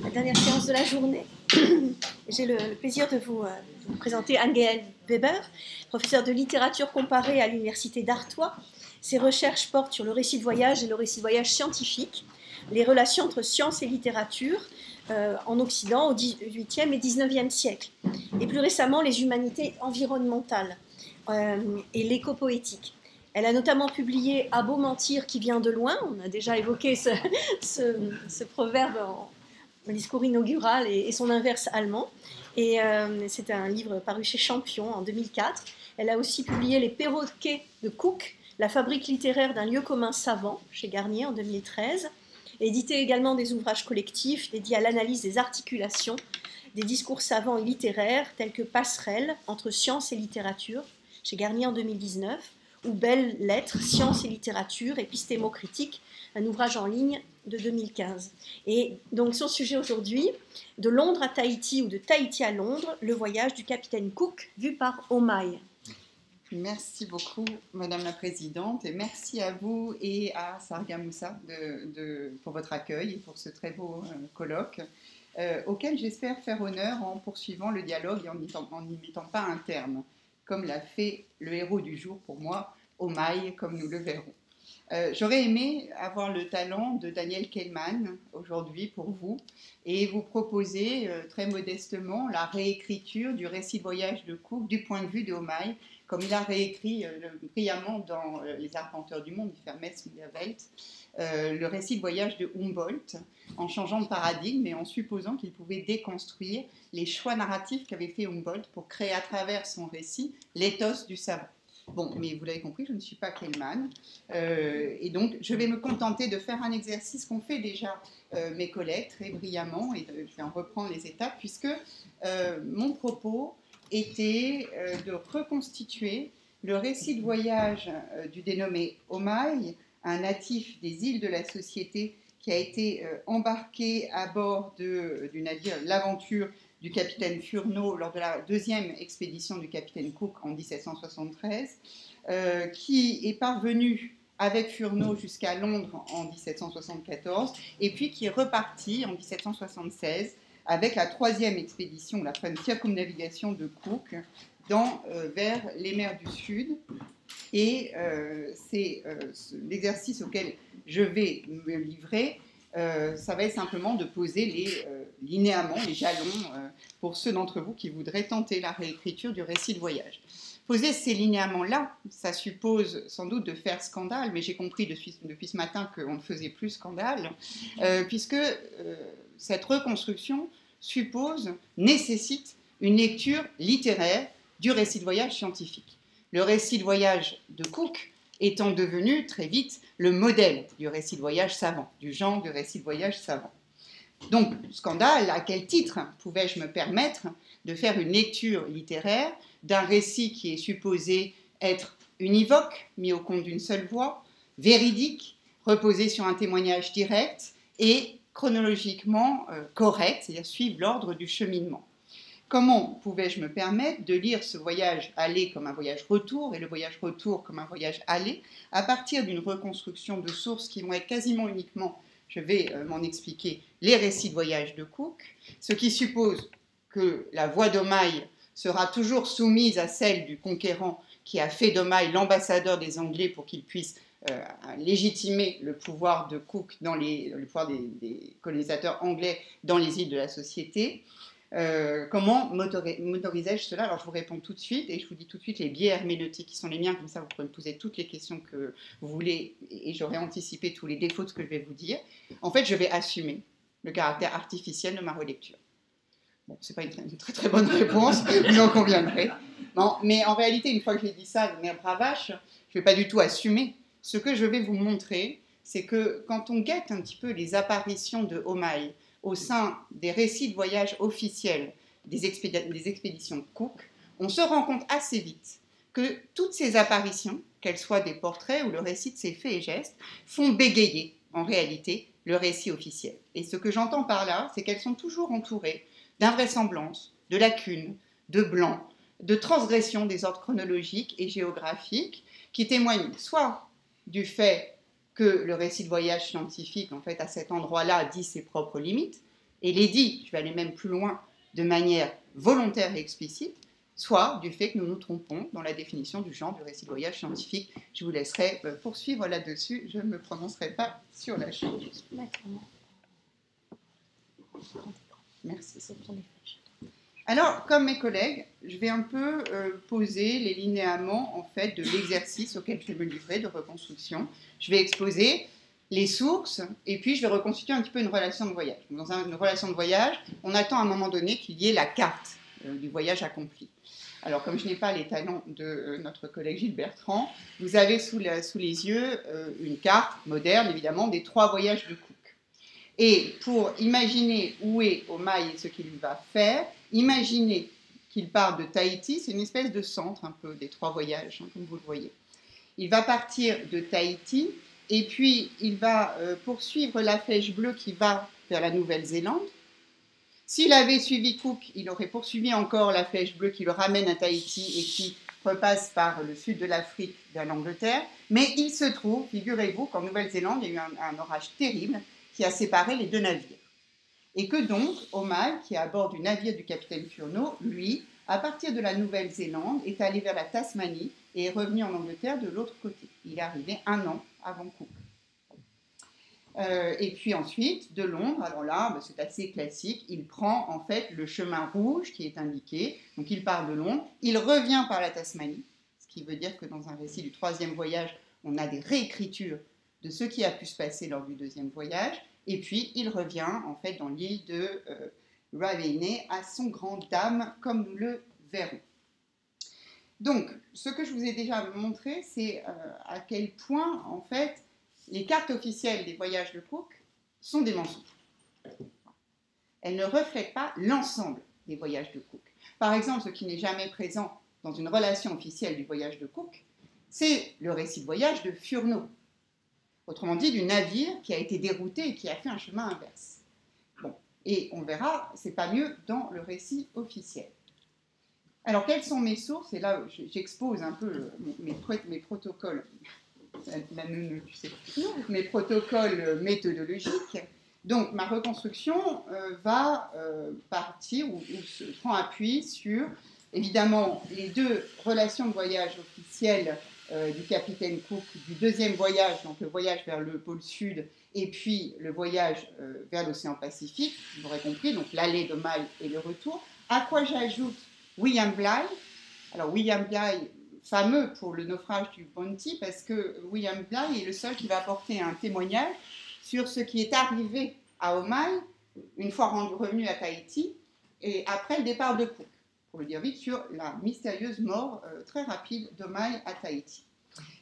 la dernière séance de la journée. J'ai le plaisir de vous présenter Anne-Gaëlle Weber, professeure de littérature comparée à l'université d'Artois. Ses recherches portent sur le récit de voyage et le récit de voyage scientifique, les relations entre science et littérature en Occident au XVIIIe et XIXe siècle, et plus récemment les humanités environnementales et l'éco-poétique. Elle a notamment publié « À beau mentir qui vient de loin », on a déjà évoqué ce proverbe en discours inaugural et son inverse allemand, et c'est un livre paru chez Champion en 2004. Elle a aussi publié « Les perroquets de Cook, la fabrique littéraire d'un lieu commun savant » chez Garnier en 2013, et édité également des ouvrages collectifs dédiés à l'analyse des articulations des discours savants et littéraires tels que « Passerelle entre science et littérature » chez Garnier en 2019, ou Belles lettres, sciences et littérature, épistémocritique, un ouvrage en ligne de 2015. Et donc son sujet aujourd'hui, de Londres à Tahiti ou de Tahiti à Londres, le voyage du capitaine Cook vu par Omai. Merci beaucoup, Madame la Présidente, et merci à vous et à Sarga Moussa pour votre accueil et pour ce très beau colloque, auquel j'espère faire honneur en poursuivant le dialogue et en n'y mettant pas un terme, comme l'a fait le héros du jour pour moi, Omai, comme nous le verrons. J'aurais aimé avoir le talent de Daniel Kehlmann aujourd'hui pour vous et vous proposer très modestement la réécriture du récit de voyage de Cook du point de vue de Omai, comme il a réécrit brillamment dans Les Arpenteurs du Monde, Fermès Welt, le récit de voyage de Humboldt, en changeant de paradigme et en supposant qu'il pouvait déconstruire les choix narratifs qu'avait fait Humboldt pour créer à travers son récit l'éthos du savant. Bon, mais vous l'avez compris, je ne suis pas Kehlmann, et donc je vais me contenter de faire un exercice qu'ont fait déjà mes collègues très brillamment, et je vais en reprendre les étapes, puisque mon propos était de reconstituer le récit de voyage du dénommé Omai, un natif des îles de la Société qui a été embarqué à bord du navire L'Aventure du capitaine Furneaux lors de la deuxième expédition du capitaine Cook en 1773, qui est parvenu avec Furneaux jusqu'à Londres en 1774, et puis qui est reparti en 1776 avec la troisième expédition, la circumnavigation de Cook, vers les mers du Sud. Et c'est l'exercice auquel je vais me livrer. Ça va être simplement de poser les linéaments, les jalons, pour ceux d'entre vous qui voudraient tenter la réécriture du récit de voyage. Poser ces linéaments-là, ça suppose sans doute de faire scandale, mais j'ai compris depuis ce matin qu'on ne faisait plus scandale, puisque cette reconstruction nécessite une lecture littéraire du récit de voyage scientifique. Le récit de voyage de Cook étant devenu très vite le modèle du récit de voyage savant, du genre du récit de voyage savant. Donc, scandale, à quel titre pouvais-je me permettre de faire une lecture littéraire d'un récit qui est supposé être univoque, mis au compte d'une seule voix, véridique, reposé sur un témoignage direct et chronologiquement correct, c'est-à-dire suivre l'ordre du cheminement. Comment pouvais-je me permettre de lire ce voyage aller comme un voyage retour et le voyage retour comme un voyage aller à partir d'une reconstruction de sources qui vont être quasiment uniquement, je vais m'en expliquer, les récits de voyage de Cook, ce qui suppose que la voix d'Omai sera toujours soumise à celle du conquérant qui a fait d'Omai l'ambassadeur des Anglais pour qu'il puisse légitimer le pouvoir de Cook, le pouvoir des colonisateurs anglais dans les îles de la Société. Comment m'autorisais-je cela? Alors je vous réponds tout de suite et je vous dis tout de suite les biais herméneutiques qui sont les miens, comme ça vous pourrez me poser toutes les questions que vous voulez et j'aurai anticipé tous les défauts de ce que je vais vous dire. En fait, je vais assumer le caractère artificiel de ma relecture. Bon, c'est pas une très très bonne réponse, vous en conviendrez. Non, mais en réalité, une fois que j'ai dit ça de manière bravache, je ne vais pas du tout assumer. Ce que je vais vous montrer, c'est que quand on guette un petit peu les apparitions de Omai au sein des récits de voyage officiels des expéditions de Cook, on se rend compte assez vite que toutes ces apparitions, qu'elles soient des portraits ou le récit de ses faits et gestes, font bégayer, en réalité, le récit officiel. Et ce que j'entends par là, c'est qu'elles sont toujours entourées d'invraisemblances, de lacunes, de blancs, de transgressions des ordres chronologiques et géographiques qui témoignent soit du fait que le récit de voyage scientifique, en fait, à cet endroit-là, dit ses propres limites, et les dit, je vais aller même plus loin, de manière volontaire et explicite, soit du fait que nous nous trompons dans la définition du genre du récit de voyage scientifique. Je vous laisserai poursuivre là-dessus, je ne me prononcerai pas sur la chose. Merci. Alors, comme mes collègues, je vais un peu poser les linéaments en fait, de l'exercice auquel je vais me livrer de reconstruction. Je vais exposer les sources, et puis je vais reconstituer un petit peu une relation de voyage. Dans une relation de voyage, on attend à un moment donné qu'il y ait la carte du voyage accompli. Alors, comme je n'ai pas les talents de notre collègue Gilles Bertrand, vous avez sous les yeux une carte moderne, évidemment, des 3 voyages de Cook. Et pour imaginer où est Omai et ce qu'il va faire, imaginez qu'il part de Tahiti, c'est une espèce de centre un peu des 3 voyages, hein, comme vous le voyez. Il va partir de Tahiti, et puis il va poursuivre la flèche bleue qui va vers la Nouvelle-Zélande. S'il avait suivi Cook, il aurait poursuivi encore la flèche bleue qui le ramène à Tahiti et qui repasse par le sud de l'Afrique vers l'Angleterre. Mais il se trouve, figurez-vous, qu'en Nouvelle-Zélande, il y a eu un orage terrible qui a séparé les 2 navires. Et que donc, Omai, qui est à bord du navire du capitaine Furneaux, lui, à partir de la Nouvelle-Zélande, est allé vers la Tasmanie et est revenu en Angleterre de l'autre côté. Il est arrivé 1 an avant Cook. Et puis ensuite, de Londres, alors là, c'est assez classique, il prend en fait le chemin rouge qui est indiqué, donc il part de Londres, il revient par la Tasmanie, ce qui veut dire que dans un récit du 3e voyage, on a des réécritures de ce qui a pu se passer lors du 2e voyage, et puis il revient en fait dans l'île de Ravenay à son grand dame, comme nous le verrons. Donc, ce que je vous ai déjà montré, c'est à quel point, en fait, les cartes officielles des voyages de Cook sont des mensonges. Elles ne reflètent pas l'ensemble des voyages de Cook. Par exemple, ce qui n'est jamais présent dans une relation officielle du voyage de Cook, c'est le récit de voyage de Furneaux. Autrement dit, du navire qui a été dérouté et qui a fait un chemin inverse. Bon, et on verra, c'est pas mieux dans le récit officiel. Alors, quelles sont mes sources? Et là, j'expose un peu mes protocoles. Tu sais, mes protocoles méthodologiques. Donc, ma reconstruction va partir ou se prend appui sur, évidemment, les 2 relations de voyage officielles du capitaine Cook du 2e voyage, donc le voyage vers le pôle sud, et puis le voyage vers l'océan Pacifique, vous aurez compris, donc l'aller d'Omai et le retour, à quoi j'ajoute William Bligh. Alors, William Bligh, fameux pour le naufrage du Bounty, parce que William Bligh est le seul qui va apporter un témoignage sur ce qui est arrivé à Omai une fois revenu à Tahiti et après le départ de Cook, pour le dire vite, sur la mystérieuse mort très rapide d'Omai à Tahiti.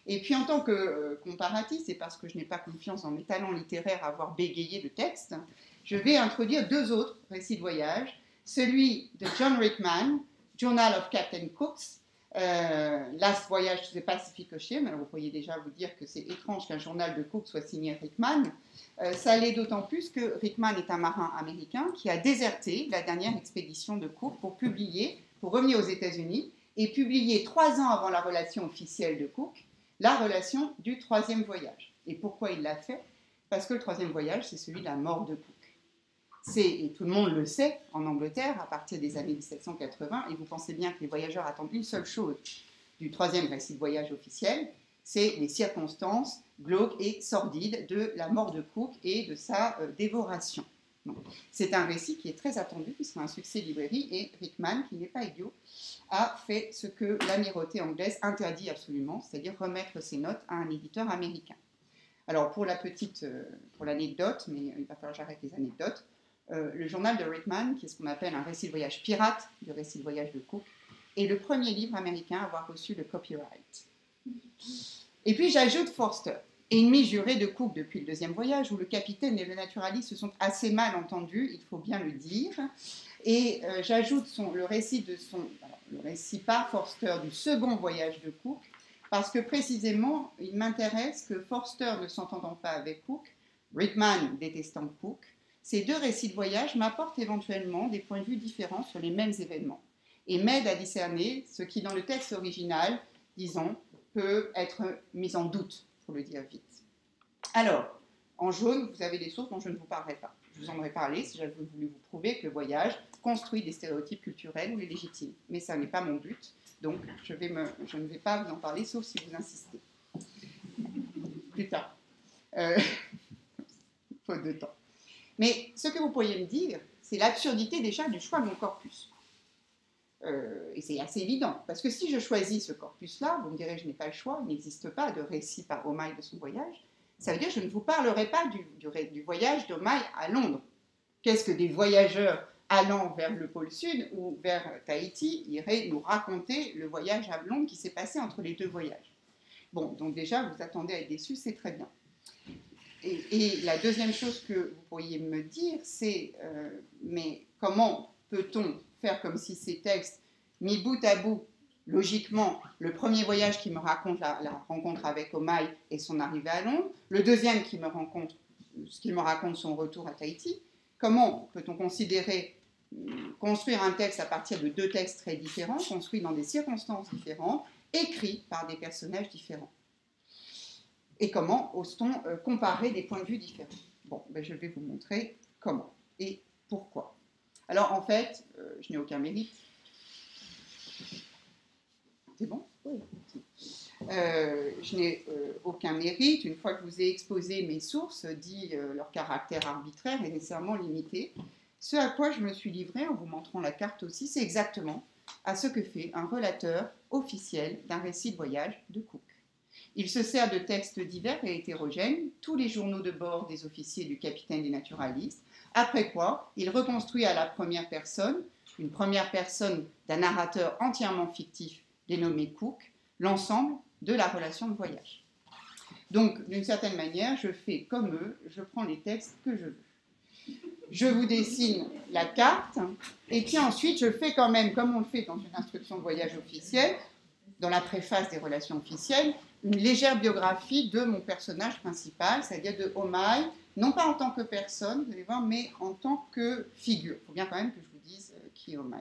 Et puis en tant que comparatiste, et parce que je n'ai pas confiance dans mes talents littéraires à avoir bégayé le texte, je vais introduire 2 autres récits de voyage, celui de John Rickman, Journal of Captain Cook's, Last Voyage to the Pacific Ocean. Alors vous pourriez déjà vous dire que c'est étrange qu'un journal de Cook soit signé Rickman. Ça l'est d'autant plus que Rickman est un marin américain qui a déserté la dernière expédition de Cook pour revenir aux États-Unis et publier 3 ans avant la relation officielle de Cook, la relation du 3e voyage. Et pourquoi il l'a fait? Parce que le 3e voyage, c'est celui de la mort de Cook. Et tout le monde le sait, en Angleterre, à partir des années 1780, et vous pensez bien que les voyageurs attendent une seule chose du 3e récit de voyage officiel, c'est les circonstances glauques et sordides de la mort de Cook et de sa dévoration. C'est un récit qui est très attendu, qui sera un succès de librairie, et Rickman, qui n'est pas idiot, a fait ce que l'amirauté anglaise interdit absolument, c'est-à-dire remettre ses notes à un éditeur américain. Alors, pour l'anecdote, mais il va falloir que j'arrête les anecdotes, le journal de Rickman, qui est ce qu'on appelle un récit de voyage pirate du récit de voyage de Cook, est le premier livre américain à avoir reçu le copyright. Et puis j'ajoute Forster, ennemi juré de Cook depuis le 2e voyage, où le capitaine et le naturaliste se sont assez mal entendus, il faut bien le dire. Et j'ajoute le récit par Forster du 2e voyage de Cook, parce que précisément, il m'intéresse que Forster ne s'entendant pas avec Cook, Rickman détestant Cook, ces 2 récits de voyage m'apportent éventuellement des points de vue différents sur les mêmes événements et m'aident à discerner ce qui, dans le texte original, disons, peut être mis en doute, pour le dire vite. Alors, en jaune, vous avez des sources dont je ne vous parlerai pas. Je vous en aurais parlé si j'avais voulu vous prouver que le voyage construit des stéréotypes culturels ou les légitime. Mais ça n'est pas mon but, donc je ne vais pas vous en parler, sauf si vous insistez. Plus tard. Faute de temps. Mais ce que vous pourriez me dire, c'est l'absurdité déjà du choix de mon corpus. Et c'est assez évident, parce que si je choisis ce corpus-là, vous me direz je n'ai pas le choix, il n'existe pas de récit par Omaï de son voyage, ça veut dire que je ne vous parlerai pas du voyage d'Omaï à Londres. Qu'est-ce que des voyageurs allant vers le pôle sud ou vers Tahiti iraient nous raconter le voyage à Londres qui s'est passé entre les deux voyages? Bon, donc déjà, vous attendez à être déçus, c'est très bien. Et la deuxième chose que vous pourriez me dire, c'est mais comment peut-on faire comme si ces textes, mis bout à bout, logiquement, le premier voyage qui me raconte la rencontre avec Omaï et son arrivée à Londres, le deuxième qui me raconte son retour à Tahiti, comment peut-on considérer construire un texte à partir de deux textes très différents, construits dans des circonstances différentes, écrits par des personnages différents? Et comment ose-t-on comparer des points de vue différents? Bon, ben je vais vous montrer comment et pourquoi. Alors, en fait, je n'ai aucun mérite. C'est bon? Oui. Je n'ai aucun mérite. Une fois que je vous ai exposé mes sources, dit leur caractère arbitraire et nécessairement limité, ce à quoi je me suis livrée, en vous montrant la carte aussi, c'est exactement à ce que fait un relateur officiel d'un récit de voyage de Cook. Il se sert de textes divers et hétérogènes, tous les journaux de bord des officiers du capitaine des naturalistes, après quoi il reconstruit à la première personne, une première personne d'un narrateur entièrement fictif dénommé Cook, l'ensemble de la relation de voyage. Donc, d'une certaine manière, je fais comme eux, je prends les textes que je veux. Je vous dessine la carte, et puis ensuite, je fais quand même, comme on le fait dans une instruction de voyage officielle, dans la préface des relations officielles, une légère biographie de mon personnage principal, c'est-à-dire de Omaï, non pas en tant que personne, vous allez voir, mais en tant que figure. Il faut bien quand même que je vous dise qui est Omaï.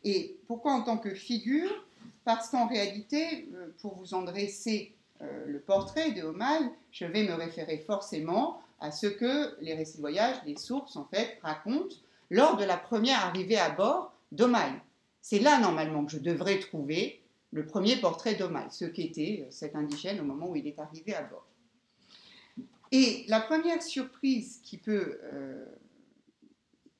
Et pourquoi en tant que figure? Parce qu'en réalité, pour vous en dresser le portrait de Omaï, je vais me référer forcément à ce que les récits de voyage, les sources en fait, racontent lors de la première arrivée à bord d'Omaï. C'est là normalement que je devrais trouver le premier portrait d'Omaï, ce qu'était cet indigène au moment où il est arrivé à bord. Et la première surprise qui peut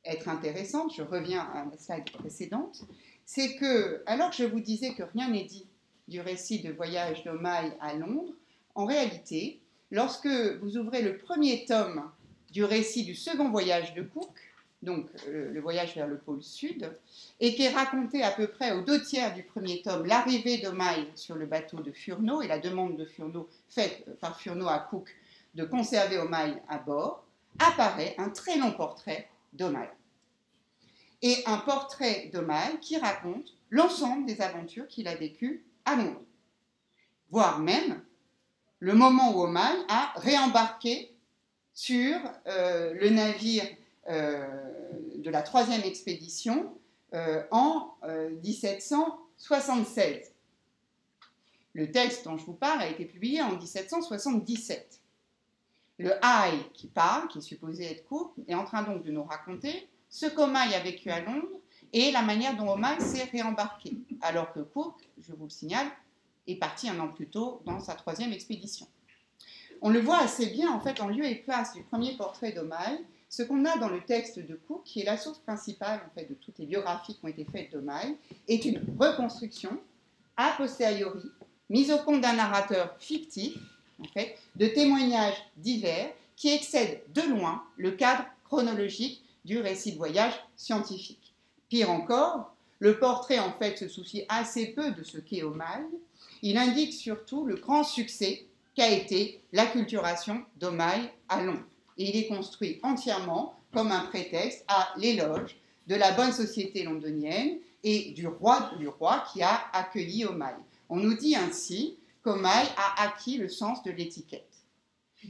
être intéressante, je reviens à la slide précédente, c'est que, alors que je vous disais que rien n'est dit du récit de voyage d'Omaï à Londres, en réalité, lorsque vous ouvrez le premier tome du récit du second voyage de Cook, donc le voyage vers le pôle sud, et qui est raconté à peu près aux 2/3 du premier tome, l'arrivée d'Omaï sur le bateau de Furneaux et la demande de Furneaux faite par Furneaux à Cook de conserver Omaï à bord, apparaît un très long portrait d'Omaï. Et un portrait d'Omaï qui raconte l'ensemble des aventures qu'il a vécues à Londres, voire même le moment où Omaï a réembarqué sur le navire de la 3e expédition en 1776. Le texte dont je vous parle a été publié en 1777. Le Aï qui parle, qui est supposé être Cook, est en train donc de nous raconter ce qu'Omaï a vécu à Londres et la manière dont Omaï s'est réembarqué, alors que Cook, je vous le signale, est parti un an plus tôt dans sa 3e expédition. On le voit assez bien, en fait, en lieu et place du premier portrait d'Omaï, ce qu'on a dans le texte de Cook, qui est la source principale en fait, de toutes les biographies qui ont été faites d'Omaï, est une reconstruction a posteriori, mise au compte d'un narrateur fictif, en fait, de témoignages divers qui excèdent de loin le cadre chronologique du récit de voyage scientifique. Pire encore, le portrait en fait se soucie assez peu de ce qu'est Omaï, il indique surtout le grand succès qu'a été l'acculturation d'Omaï à Londres. Et il est construit entièrement comme un prétexte à l'éloge de la bonne société londonienne et du roi qui a accueilli Omaï. On nous dit ainsi qu'Omaï a acquis le sens de l'étiquette.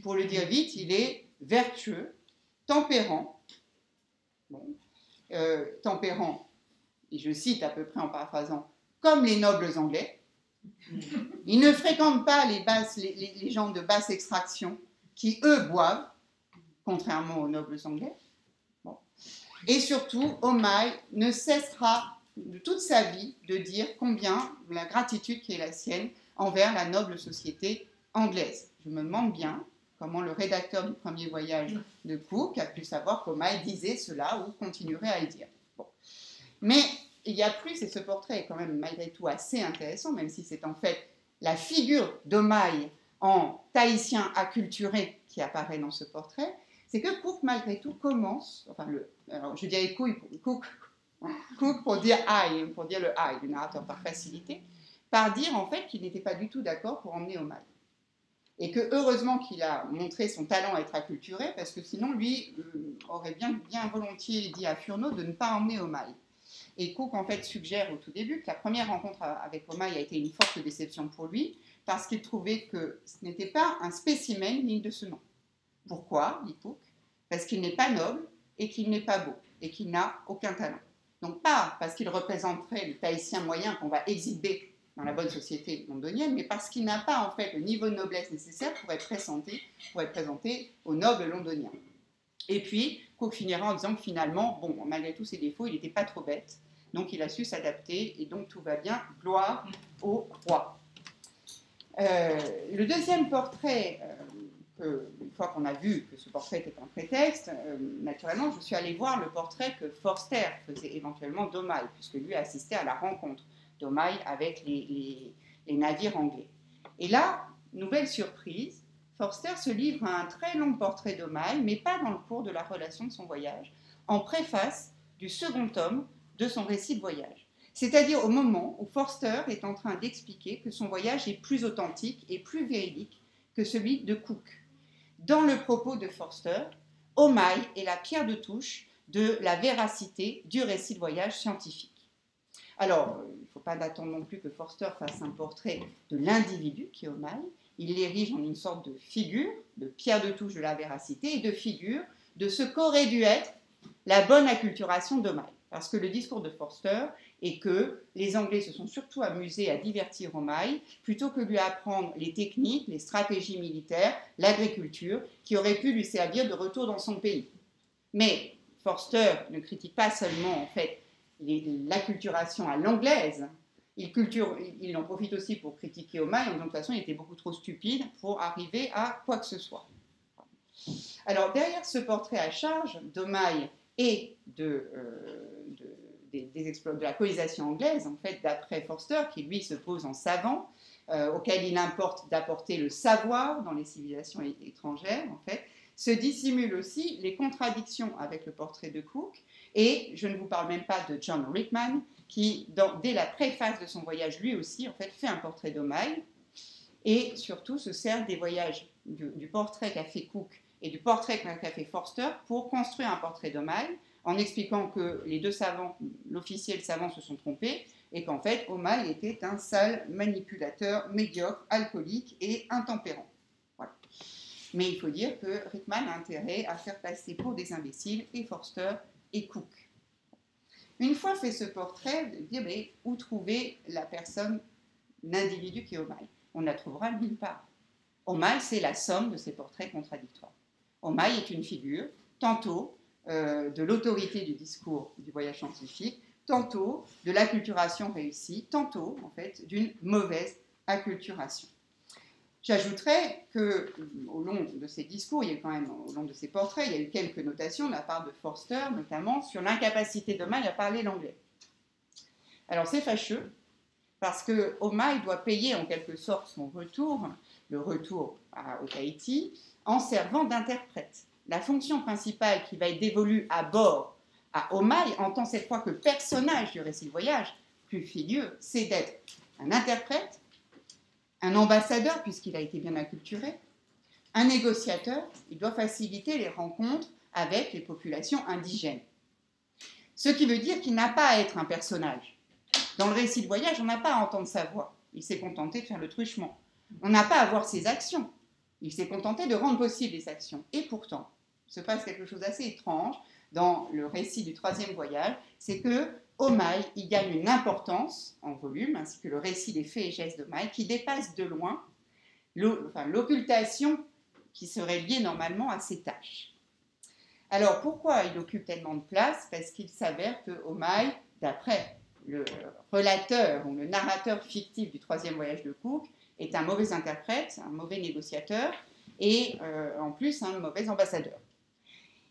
Pour le dire vite, il est vertueux, tempérant, tempérant, et je cite à peu près en paraphrasant, comme les nobles anglais. Il ne fréquente pas les gens de basse extraction, qui, eux, boivent, contrairement aux nobles anglais. Bon. Et surtout, Omai ne cessera de toute sa vie de dire combien la gratitude qui est la sienne envers la noble société anglaise. Je me demande bien comment le rédacteur du premier voyage de Cook a pu savoir qu'Omai disait cela ou continuerait à le dire. Bon. Mais il y a plus, et ce portrait est quand même malgré tout assez intéressant, même si c'est en fait la figure d'Omai en tahitien acculturé qui apparaît dans ce portrait, c'est que Cook malgré tout commence, enfin alors je dirais Cook pour dire I, pour dire le I, le narrateur par facilité, par dire en fait qu'il n'était pas du tout d'accord pour emmener Omai. Et que heureusement qu'il a montré son talent à être acculturé, parce que sinon lui aurait bien volontiers dit à Furneaux de ne pas emmener Omai. Et Cook en fait suggère au tout début que la première rencontre avec Omai a été une forte déception pour lui, parce qu'il trouvait que ce n'était pas un spécimen digne de ce nom. Pourquoi, dit Cook? Parce qu'il n'est pas noble et qu'il n'est pas beau et qu'il n'a aucun talent. Donc pas parce qu'il représenterait le tahitien moyen qu'on va exhiber dans la bonne société londonienne, mais parce qu'il n'a pas en fait le niveau de noblesse nécessaire pour être présenté aux nobles londoniens. Et puis Cook finira en disant que finalement, bon, malgré tous ses défauts, il n'était pas trop bête, donc il a su s'adapter et donc tout va bien, gloire au roi. Le deuxième portrait, une fois qu'on a vu que ce portrait était un prétexte, naturellement, je suis allée voir le portrait que Forster faisait éventuellement d'Omai, puisque lui assistait à la rencontre d'Omai avec les navires anglais. Et là, nouvelle surprise, Forster se livre à un très long portrait d'Omai, mais pas dans le cours de la relation de son voyage, en préface du second tome de son récit de voyage. C'est-à-dire au moment où Forster est en train d'expliquer que son voyage est plus authentique et plus véridique que celui de Cook. Dans le propos de Forster, Omai est la pierre de touche de la véracité du récit de voyage scientifique. Alors, il ne faut pas attendre non plus que Forster fasse un portrait de l'individu qui est Omai. Il l'érige en une sorte de figure, de pierre de touche de la véracité et de figure de ce qu'aurait dû être la bonne acculturation d'Omai. Parce que le discours de Forster est que les Anglais se sont surtout amusés à divertir Omai plutôt que lui apprendre les techniques, les stratégies militaires, l'agriculture, qui auraient pu lui servir de retour dans son pays. Mais Forster ne critique pas seulement en fait l'acculturation à l'anglaise, il en profite aussi pour critiquer Omai en disant que de toute façon il était beaucoup trop stupide pour arriver à quoi que ce soit. Alors derrière ce portrait à charge d'Omai et de la colonisation anglaise, en fait, d'après Forster, qui lui se pose en savant, auquel il importe d'apporter le savoir dans les civilisations étrangères, en fait, se dissimulent aussi les contradictions avec le portrait de Cook, et je ne vous parle même pas de John Rickman, qui, dès la préface de son voyage, lui aussi, en fait, fait un portrait d'Omai, et surtout se sert des voyages du portrait qu'a fait Cook et du portrait qu'a fait Forster pour construire un portrait d'Omai, en expliquant que les deux savants, l'officier et le savant, se sont trompés, et qu'en fait, Omai était un sale manipulateur médiocre, alcoolique et intempérant. Voilà. Mais il faut dire que Rickman a intérêt à faire passer pour des imbéciles et Forster et Cook. Une fois fait ce portrait, de dire mais où trouver la personne, l'individu qui est Omai? On ne la trouvera nulle part. Omai, c'est la somme de ces portraits contradictoires. Omai est une figure, tantôt de l'autorité du discours du voyage scientifique, tantôt de l'acculturation réussie, tantôt en fait d'une mauvaise acculturation. J'ajouterais qu'au long de ces discours, il y a eu quand même, au long de ces portraits, il y a eu quelques notations de la part de Forster, notamment sur l'incapacité d'Omai à parler l'anglais. Alors c'est fâcheux, parce que Omai doit payer en quelque sorte son retour, le retour au Tahiti, en servant d'interprète. La fonction principale qui va être dévolue à bord à Omai, en tant cette fois que personnage du récit de voyage, plus figure, c'est d'être un interprète, un ambassadeur, puisqu'il a été bien acculturé, un négociateur, il doit faciliter les rencontres avec les populations indigènes. Ce qui veut dire qu'il n'a pas à être un personnage. Dans le récit de voyage, on n'a pas à entendre sa voix. Il s'est contenté de faire le truchement. On n'a pas à voir ses actions. Il s'est contenté de rendre possible les actions. Et pourtant, il se passe quelque chose d'assez étrange dans le récit du troisième voyage, c'est que Omai, il gagne une importance en volume, ainsi que le récit des faits et gestes d'Omai, qui dépasse de loin l'occultation qui serait lié normalement à ses tâches. Alors, pourquoi il occupe tellement de place? Parce qu'il s'avère que Omai, d'après le relateur ou le narrateur fictif du troisième voyage de Cook, est un mauvais interprète, un mauvais négociateur et en plus un mauvais ambassadeur.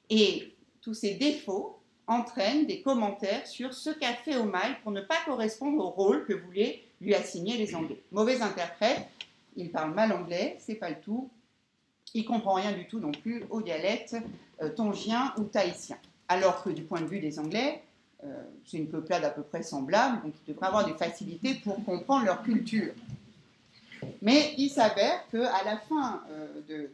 Et tous ces défauts entraînent des commentaires sur ce qu'a fait Omai pour ne pas correspondre au rôle que voulaient lui assigner les Anglais. Mauvais interprète, il parle mal anglais, c'est pas le tout. Il ne comprend rien du tout non plus au dialecte tongien ou tahitien. Alors que du point de vue des Anglais, c'est une peuplade à peu près semblable, donc il devrait avoir des facilités pour comprendre leur culture. Mais il s'avère qu'à la fin,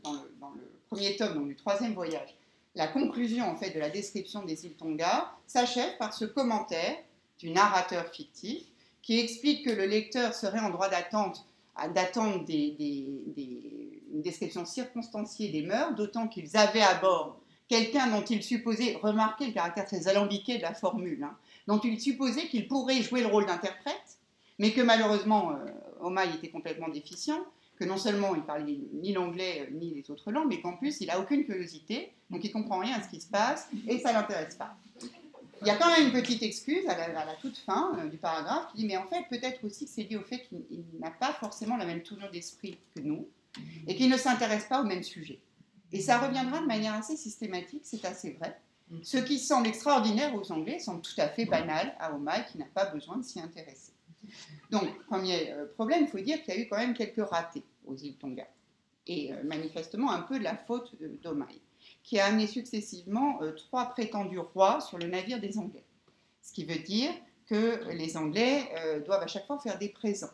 dans le premier tome, donc du troisième voyage, la conclusion en fait, de la description des îles Tonga s'achève par ce commentaire du narrateur fictif qui explique que le lecteur serait en droit d'attendre une description circonstanciée des mœurs, d'autant qu'ils avaient à bord quelqu'un dont ils supposaient, remarquez le caractère très alambiqué de la formule, dont ils supposaient qu'il pourrait jouer le rôle d'interprète, mais que malheureusement Omai était complètement déficient, que non seulement il ne parlait ni l'anglais ni les autres langues, mais qu'en plus il n'a aucune curiosité, donc il ne comprend rien à ce qui se passe et ça ne l'intéresse pas. Il y a quand même une petite excuse à la toute fin du paragraphe qui dit mais en fait peut-être aussi que c'est lié au fait qu'il n'a pas forcément la même tournure d'esprit que nous et qu'il ne s'intéresse pas au même sujet. Et ça reviendra de manière assez systématique, c'est assez vrai. Ce qui semble extraordinaire aux Anglais semble tout à fait banal à Omai qui n'a pas besoin de s'y intéresser. Donc, premier problème, il faut dire qu'il y a eu quand même quelques ratés aux îles Tonga. Et manifestement un peu de la faute d'Omai, qui a amené successivement 3 prétendus rois sur le navire des Anglais. Ce qui veut dire que les Anglais doivent à chaque fois faire des présents.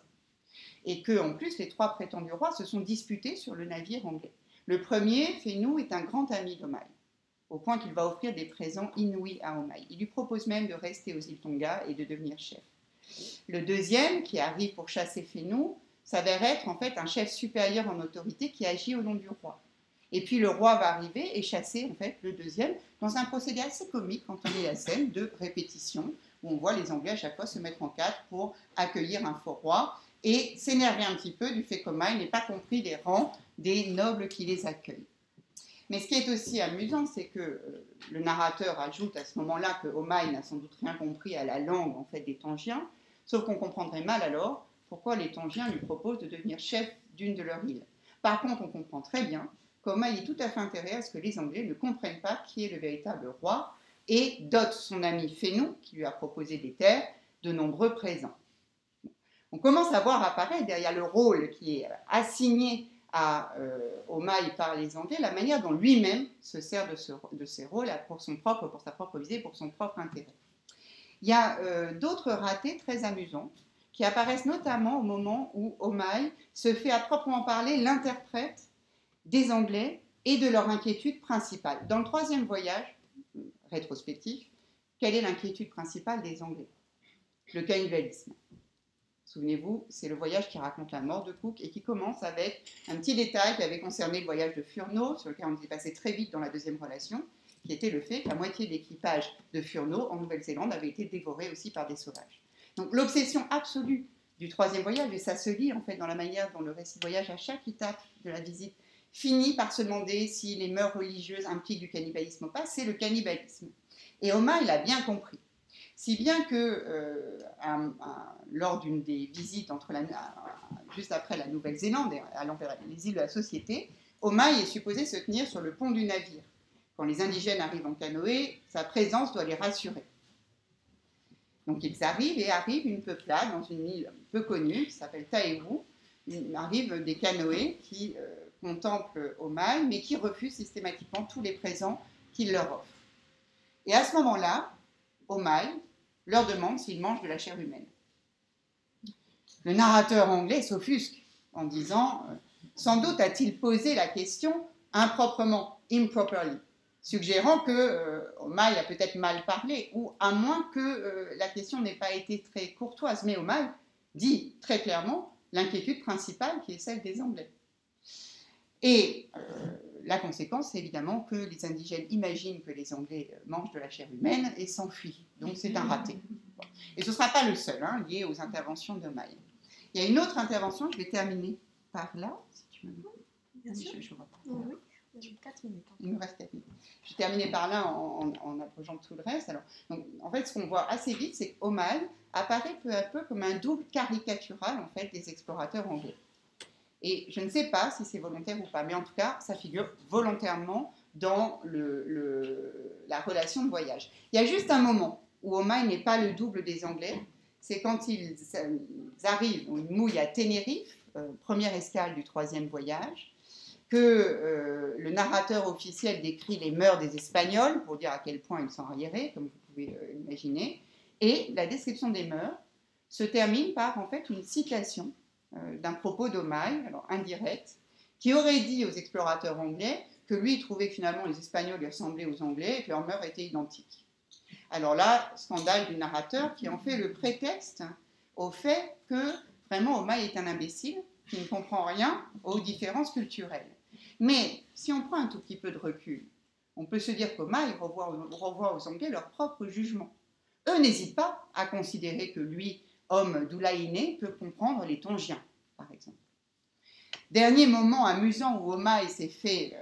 Et qu'en plus, les 3 prétendus rois se sont disputés sur le navire anglais. Le premier, Fénou, est un grand ami d'Omai, au point qu'il va offrir des présents inouïs à Omai. Il lui propose même de rester aux îles Tonga et de devenir chef. Le deuxième, qui arrive pour chasser Fénou, s'avère être en fait un chef supérieur en autorité qui agit au nom du roi. Et puis le roi va arriver et chasser en fait le deuxième dans un procédé assez comique quand on lit la scène de répétition où on voit les Anglais à chaque fois se mettre en quatre pour accueillir un faux roi et s'énerver un petit peu du fait qu'Omai n'ait pas compris les rangs des nobles qui les accueillent. Mais ce qui est aussi amusant, c'est que le narrateur ajoute à ce moment-là que Omai n'a sans doute rien compris à la langue en fait, des Tongiens, sauf qu'on comprendrait mal alors pourquoi les Tongiens lui proposent de devenir chef d'une de leurs îles. Par contre, on comprend très bien qu'Omai est tout à fait intéressé à ce que les Anglais ne comprennent pas qui est le véritable roi et dote son ami Fénou, qui lui a proposé des terres, de nombreux présents. On commence à voir apparaître derrière le rôle qui est assigné à Omai par les Anglais, la manière dont lui-même se sert de ces rôles pour sa propre visée, pour son propre intérêt. Il y a d'autres ratés très amusants qui apparaissent notamment au moment où Omai se fait à proprement parler l'interprète des Anglais et de leur inquiétude principale. Dans le troisième voyage, rétrospectif, quelle est l'inquiétude principale des Anglais? Le cannibalisme. Souvenez-vous, c'est le voyage qui raconte la mort de Cook et qui commence avec un petit détail qui avait concerné le voyage de Furneaux, sur lequel on était passé très vite dans la deuxième relation, qui était le fait que la moitié de l'équipage de Furneaux en Nouvelle-Zélande avait été dévoré aussi par des sauvages. Donc l'obsession absolue du troisième voyage, et ça se lit en fait dans la manière dont le récit de voyage à chaque étape de la visite finit par se demander si les mœurs religieuses impliquent du cannibalisme ou pas, c'est le cannibalisme. Et Omai l'a bien compris. Si bien que lors d'une des visites juste après la Nouvelle-Zélande et allant vers les îles de la Société, Omai est supposé se tenir sur le pont du navire. Quand les indigènes arrivent en canoë, sa présence doit les rassurer. Donc ils arrivent une peuplade dans une île peu connue qui s'appelle Taewu. Il arrive des canoës qui contemplent Omai, mais qui refusent systématiquement tous les présents qu'il leur offre. Et à ce moment-là, Omai leur demande s'ils mangent de la chair humaine. Le narrateur anglais s'offusque en disant sans doute a-t-il posé la question improprement, improperly, suggérant que Omai a peut-être mal parlé, ou à moins que la question n'ait pas été très courtoise. Mais Omai dit très clairement l'inquiétude principale qui est celle des Anglais. Et la conséquence, c'est évidemment que les indigènes imaginent que les Anglais mangent de la chair humaine et s'enfuient. Donc c'est un raté. Et ce ne sera pas le seul, lié aux interventions d'Omai. Il y a une autre intervention, je vais terminer par là, si tu me demandes. Bien sûr. Je vois. Oui, j'ai 4 minutes. Il me reste 4 minutes. Je terminais par là en abrogeant tout le reste. Alors, donc, en fait, ce qu'on voit assez vite, c'est qu'Omaï apparaît peu à peu comme un double caricatural en fait, des explorateurs anglais. Et je ne sais pas si c'est volontaire ou pas, mais en tout cas, ça figure volontairement dans la relation de voyage. Il y a juste un moment où Omaï n'est pas le double des Anglais, c'est quand ils arrivent, ils mouillent à Tenerife, première escale du 3e voyage, que le narrateur officiel décrit les mœurs des Espagnols, pour dire à quel point ils sont arriérés, comme vous pouvez imaginer, et la description des mœurs se termine par en fait une citation d'un propos d'Omaï, alors indirect, qui aurait dit aux explorateurs anglais que lui, il trouvait que finalement les Espagnols lui ressemblaient aux Anglais et que leurs mœurs étaient identiques. Alors là, scandale du narrateur qui en fait le prétexte au fait que vraiment Omaï est un imbécile qui ne comprend rien aux différences culturelles. Mais si on prend un tout petit peu de recul, on peut se dire qu'Omaï renvoie aux Anglais leur propre jugement. Eux n'hésitent pas à considérer que lui, homme d'Oulaïné, peut comprendre les Tongiens, par exemple. Dernier moment amusant où Omaï se fait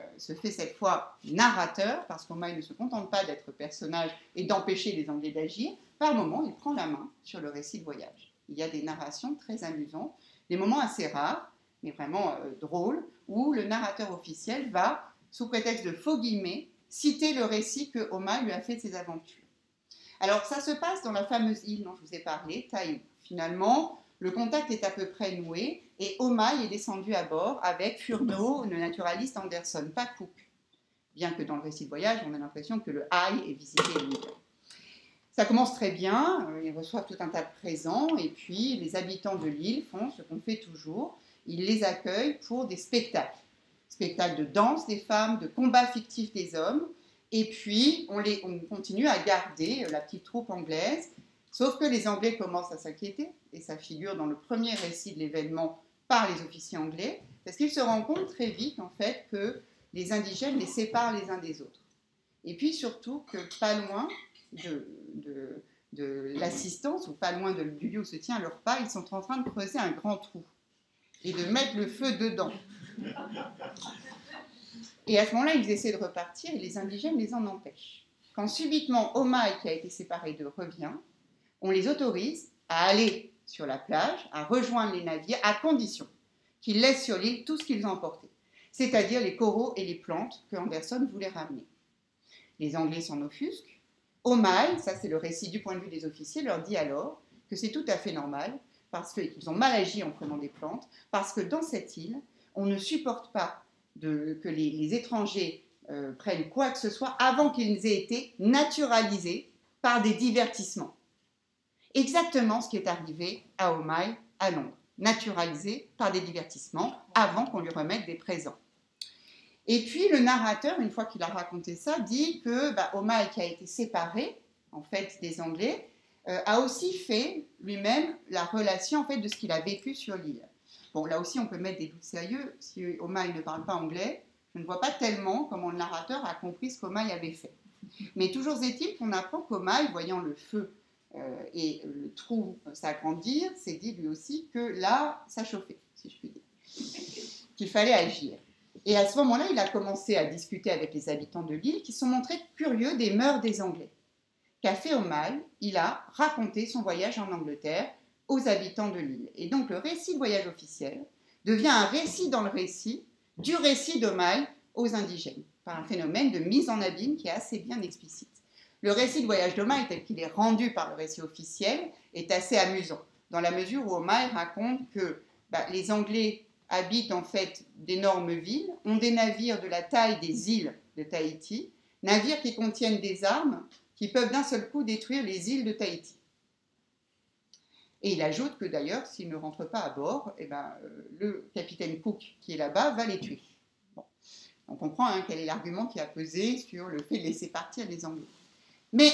cette fois narrateur, parce qu'Omaï ne se contente pas d'être personnage et d'empêcher les Anglais d'agir, par moment il prend la main sur le récit de voyage. Il y a des narrations très amusantes, des moments assez rares, mais vraiment drôles, où le narrateur officiel va, sous prétexte de faux guillemets, citer le récit que Omaï lui a fait de ses aventures. Alors ça se passe dans la fameuse île dont je vous ai parlé, Taï. Finalement, le contact est à peu près noué et Omaï est descendu à bord avec Furneaux, le naturaliste Anderson, pas Cook. Bien que dans le récit de voyage, on a l'impression que le Haï est visité l'île. Ça commence très bien, ils reçoivent tout un tas de présents et puis les habitants de l'île font ce qu'on fait toujours, ils les accueillent pour des spectacles. Spectacles de danse des femmes, de combats fictifs des hommes. Et puis, on continue à garder la petite troupe anglaise, sauf que les Anglais commencent à s'inquiéter, et ça figure dans le premier récit de l'événement par les officiers anglais, parce qu'ils se rendent compte très vite, en fait, que les indigènes les séparent les uns des autres. Et puis surtout que pas loin de l'assistance, ou pas loin du lieu où se tient leur pas, ils sont en train de creuser un grand trou, et de mettre le feu dedans. Et à ce moment-là, ils essaient de repartir et les indigènes les en empêchent. Quand subitement Omaï, qui a été séparé d'eux, revient, on les autorise à aller sur la plage, à rejoindre les navires, à condition qu'ils laissent sur l'île tout ce qu'ils ont emporté, c'est-à-dire les coraux et les plantes que Anderson voulait ramener. Les Anglais s'en offusquent. Omaï, ça c'est le récit du point de vue des officiers, leur dit alors que c'est tout à fait normal, parce qu'ils ont mal agi en prenant des plantes, parce que dans cette île, on ne supporte pas que les étrangers prennent quoi que ce soit avant qu'ils aient été naturalisés par des divertissements. Exactement ce qui est arrivé à Omaï à Londres, naturalisé par des divertissements avant qu'on lui remette des présents. Et puis le narrateur, une fois qu'il a raconté ça, dit que Omaï, qui a été séparé en fait des Anglais, a aussi fait lui-même la relation en fait de ce qu'il a vécu sur l'île. Bon, là aussi, on peut mettre des doutes sérieux. Si Omaï ne parle pas anglais, je ne vois pas tellement comment le narrateur a compris ce qu'Omaï avait fait. Mais toujours est-il qu'on apprend qu'Omaï, voyant le feu et le trou s'agrandir, s'est dit lui aussi que là, ça chauffait, si je puis dire, qu'il fallait agir. Et à ce moment-là, il a commencé à discuter avec les habitants de l'île qui se sont montrés curieux des mœurs des Anglais. Qu'a fait Omaï? Il a raconté son voyage en Angleterre aux habitants de l'île. Et donc le récit de voyage officiel devient un récit dans le récit du récit d'Omaï aux indigènes, par un phénomène de mise en abîme qui est assez bien explicite. Le récit de voyage d'Omaï, tel qu'il est rendu par le récit officiel, est assez amusant, dans la mesure où Omaï raconte que les Anglais habitent en fait d'énormes villes, ont des navires de la taille des îles de Tahiti, navires qui contiennent des armes qui peuvent d'un seul coup détruire les îles de Tahiti. Et il ajoute que d'ailleurs, s'ils ne rentrent pas à bord, le capitaine Cook qui est là-bas va les tuer. Bon. On comprend quel est l'argument qui a pesé sur le fait de laisser partir les Anglais. Mais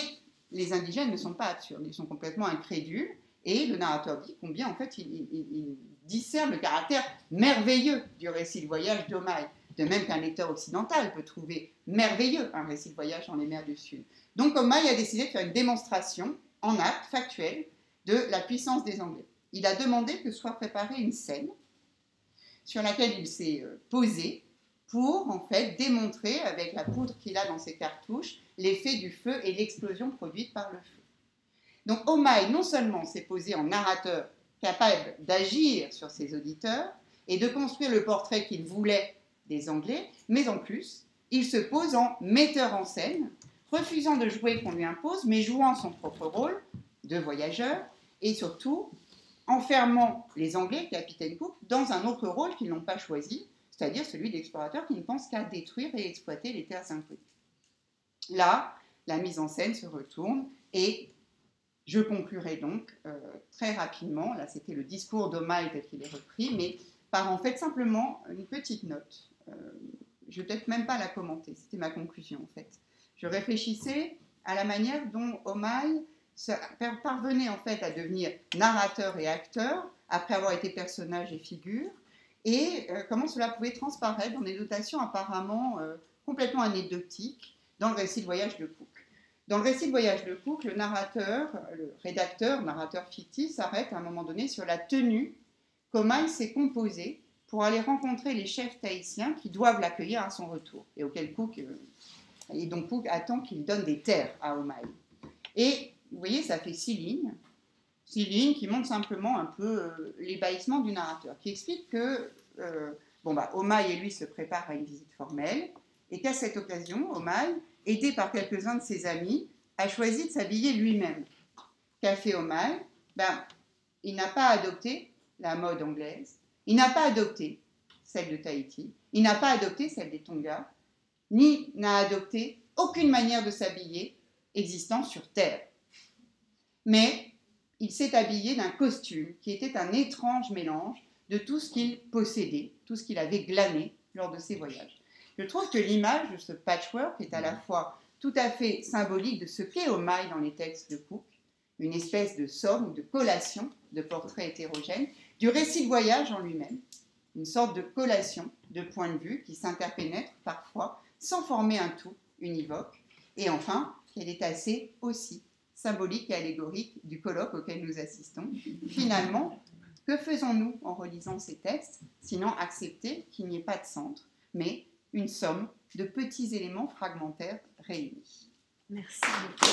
les indigènes ne sont pas absurdes, ils sont complètement incrédules, et le narrateur dit combien en fait il discerne le caractère merveilleux du récit de voyage d'Omaï, de même qu'un lecteur occidental peut trouver merveilleux un récit de voyage dans les mers du Sud. Donc Omaï a décidé de faire une démonstration en acte factuel de la puissance des Anglais. Il a demandé que soit préparée une scène sur laquelle il s'est posé pour en fait démontrer avec la poudre qu'il a dans ses cartouches l'effet du feu et l'explosion produite par le feu. Donc Homais non seulement s'est posé en narrateur capable d'agir sur ses auditeurs et de construire le portrait qu'il voulait des Anglais, mais en plus il se pose en metteur en scène, refusant de jouer qu'on lui impose, mais jouant son propre rôle de voyageur et surtout enfermant les Anglais, capitaine Cook, dans un autre rôle qu'ils n'ont pas choisi, c'est-à-dire celui d'explorateur qui ne pense qu'à détruire et exploiter les terres inconnues. Là, la mise en scène se retourne et je conclurai donc très rapidement, là c'était le discours d'Homais tel qu'il est repris, mais par en fait simplement une petite note. Je ne vais peut-être même pas la commenter, c'était ma conclusion en fait. Je réfléchissais à la manière dont Homais parvenait en fait à devenir narrateur et acteur après avoir été personnage et figure, et comment cela pouvait transparaître dans des notations apparemment complètement anecdotiques dans le récit de voyage de Cook. Dans le récit de voyage de Cook, le narrateur, le rédacteur, narrateur fictif, s'arrête à un moment donné sur la tenue qu'Homais s'est composée pour aller rencontrer les chefs tahitiens qui doivent l'accueillir à son retour, et auquel Cook, donc Cook attend qu'il donne des terres à Homais. Et vous voyez, ça fait 6 lignes qui montrent simplement un peu l'ébahissement du narrateur, qui explique que Homais et lui se préparent à une visite formelle, et qu'à cette occasion, Homais, aidé par quelques-uns de ses amis, a choisi de s'habiller lui-même. Qu'a fait Homais? Il n'a pas adopté la mode anglaise, il n'a pas adopté celle de Tahiti, il n'a pas adopté celle des Tonga, ni n'a adopté aucune manière de s'habiller existant sur Terre. Mais il s'est habillé d'un costume qui était un étrange mélange de tout ce qu'il possédait, tout ce qu'il avait glané lors de ses voyages. Je trouve que l'image de ce patchwork est à la fois tout à fait symbolique de ce qu'est Homais dans les textes de Cook, une espèce de somme, de collation de portraits hétérogènes, du récit de voyage en lui-même, une sorte de collation de points de vue qui s'interpénètrent parfois sans former un tout univoque, et enfin, qu'elle est assez aussi symbolique et allégorique du colloque auquel nous assistons. Finalement, que faisons-nous en relisant ces textes, sinon accepter qu'il n'y ait pas de centre, mais une somme de petits éléments fragmentaires réunis. Merci beaucoup.